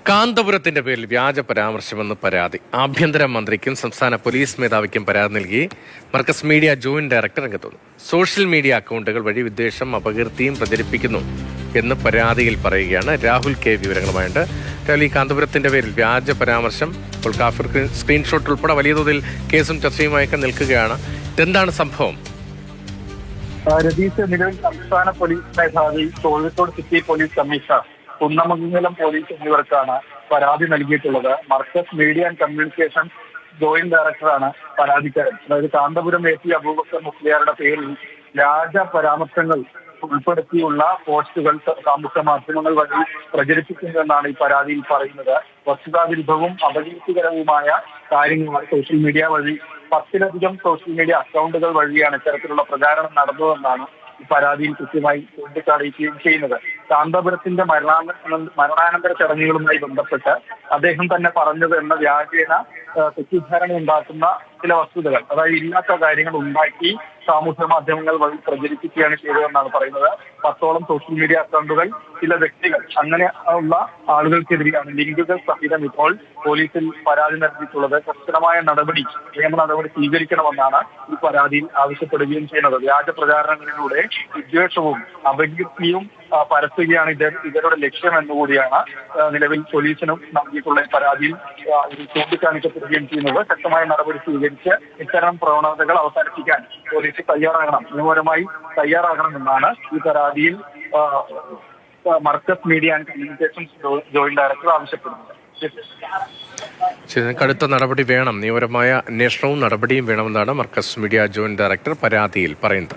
കാന്തപുരത്തിന്റെ പേരിൽ വ്യാജ പരാമർശമെന്ന് പരാതി. ആഭ്യന്തര മന്ത്രിക്കും സംസ്ഥാന പോലീസ് മേധാവിക്കും പരാതി നൽകി മർക്കസ് മീഡിയ ജോയിന്റ് ഡയറക്ടർ രംഗത്ത് വന്നു. സോഷ്യൽ മീഡിയ അക്കൗണ്ടുകൾ വഴി വിദ്വേഷം അപകീർത്തിയും പ്രചരിപ്പിക്കുന്നു എന്ന് പരാതിയിൽ പറയുകയാണ്. രാഹുൽ കെ വിവരങ്ങളുമായുണ്ട്. രാഹുൽ, ഈ കാന്തപുരത്തിന്റെ പേരിൽ വ്യാജ പരാമർശം ഇപ്പോൾ കാഫിർ സ്ക്രീൻഷോട്ട് ഉൾപ്പെടെ വലിയ തോതിൽ കേസും ചർച്ചയുമായൊക്കെ നിൽക്കുകയാണ്. ഇതെന്താണ് സംഭവം? രതീഷ്, നിലവിൽ സംസ്ഥാന പോലീസ് മേധാവി, Kozhikode city police commissioner, Kunnamangalam police എന്നിവർക്കാണ് പരാതി നൽകിയിട്ടുള്ളത്. Markaz media and communication joint ഡയറക്ടറാണ് പരാതിക്കാരൻ. അതായത് കാന്തപുരം എ പി അബൂബക്കർ മുസ്ലിയാരുടെ പേരിൽ വ്യാജ പരാമർശങ്ങൾ ഉൾപ്പെടുത്തിയുള്ള പോസ്റ്റുകൾ സാമൂഹ്യ മാധ്യമങ്ങൾ വഴി പ്രചരിപ്പിക്കുന്നുവെന്നാണ് ഈ പരാതിയിൽ പറയുന്നത്. വസ്തുതാവിരുദ്ധവും അപകീർത്തികരവുമായ കാര്യങ്ങൾ സോഷ്യൽ മീഡിയ വഴി 10-ലധികം സോഷ്യൽ മീഡിയ അക്കൗണ്ടുകൾ വഴിയാണ് ഇത്തരത്തിലുള്ള പ്രചാരണം നടന്നതെന്നാണ് ഈ പരാതിയിൽ കൃത്യമായി ചൂണ്ടിക്കാണിക്കുകയും ചെയ്യുന്നത്. കാന്തപുരത്തിന്റെ മരണാനന്തര ചടങ്ങുകളുമായി ബന്ധപ്പെട്ട് അദ്ദേഹം തന്നെ പറഞ്ഞത് എന്ന വ്യാജേന തെറ്റിദ്ധാരണ ഉണ്ടാക്കുന്ന ചില വസ്തുതകൾ, അതായത് ഇല്ലാത്ത കാര്യങ്ങൾ ഉണ്ടാക്കി സാമൂഹ്യ മാധ്യമങ്ങൾ വഴി പ്രചരിപ്പിക്കുകയാണ് ചെയ്തതെന്നാണ് പറയുന്നത്. 10ഓളം സോഷ്യൽ മീഡിയ അക്കൗണ്ടുകൾ, ചില വ്യക്തികൾ, അങ്ങനെ ഉള്ള ആളുകൾക്കെതിരെയാണ് ലിങ്കുകൾ സഹിതം ഇപ്പോൾ പോലീസിൽ പരാതി നൽകിയിട്ടുള്ളത്. കർശനമായ നിയമ നടപടി സ്വീകരിക്കണമെന്നാണ് ഈ പരാതിയിൽ ആവശ്യപ്പെടുകയും ചെയ്യുന്നത്. വ്യാജ പ്രചാരണങ്ങളിലൂടെ വിദ്വേഷവും അപകീർത്തിയും പരത്തുകയാണ് ഇവരുടെ ലക്ഷ്യം എന്നുകൂടിയാണ് നിലവിൽ പോലീസിനും നൽകിയിട്ടുള്ള പരാതിയിൽ ചൂണ്ടിക്കാണിക്കപ്പെടുകയും ചെയ്യുന്നത്. ശക്തമായ നടപടി സ്വീകരിച്ച് ഇത്തരം പ്രവണതകൾ അവസാനിപ്പിക്കാൻ പോലീസ് നിയമപരമായി തയ്യാറാകണമെന്നാണ് ഈ പരാതിയിൽ Markaz media and communication joint director ആവശ്യപ്പെടുന്നത്. കടുത്ത നടപടി വേണം, നിയമപരമായ അന്വേഷണവും നടപടിയും വേണമെന്നാണ് മർക്കസ് മീഡിയ ജോയിന്റ് ഡയറക്ടർ പരാതിയിൽ പറയുന്നത്.